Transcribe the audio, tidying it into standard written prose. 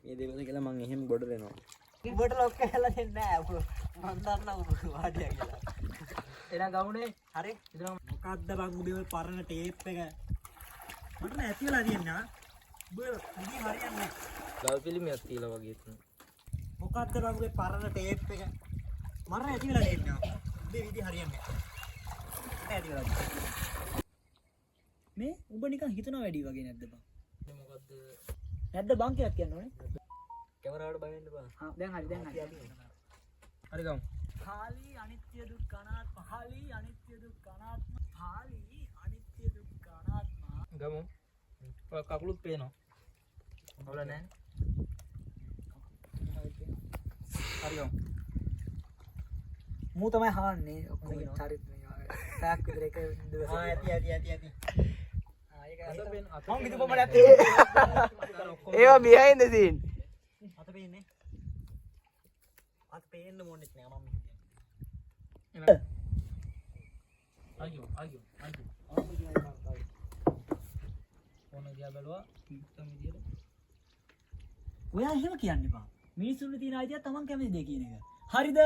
මේ දේවල් කියලා මං එහෙම ගොඩ දෙනවා. උඹට ලොක් කරලා දෙන්නේ නැහැ අපු. මන් දන්නා උඹ වාඩිය කියලා. එලා ගමුනේ. හරි. ඉතින් මොකද්ද බං උඹේ ඔය පරණ ටේප් එක? මට නැති වෙලා තියෙනවා. උඹ ඉතින් හරියන්නේ. ගල් පිළිමයක් තියලා වගේ තුන. මොකද්ද බං උඹේ පරණ ටේප් එක? මට නැති වෙලා තියෙනවා. උඹේ විදි හරියන්නේ. නැති වෙලා තියෙනවා. මේ උඹ නිකන් හිතනවා වැඩි වගේ නැද්ද බං? මොකද්ද? නැද්ද බං කියලා කියන්න ඕනේ. කැමරාවට බය වෙන්න බෑ. හා දැන් හරි දැන් හරි. හරි ගමු. කාලී අනිත්‍ය දුක්ඛ අනාත්ම කාලී අනිත්‍ය දුක්ඛ අනාත්ම කාලී අනිත්‍ය දුක්ඛ අනාත්ම ගමු. ඔය කකුලුත් පේනවා. අවුල නැහැ. හරි ගමු. මූ තමයි හාන්නේ ඔක්කොම චරිත මේ පැයක් විතර එක දවස්. ආ ඇති. ඒක මම විදු කොමලක් ඒවා behind the scene. අත පේන්නේ. අත පේන්න මොන්නේ නැහැ මම අයියෝ. ඕන දිහා බලුවා. උත්තම විදියට. ඔයා එහෙම කියන්න එපා. මිනිස්සුන්ට තියෙන අයිතිය තමන් කැමති දේ කියන එක. හරිද?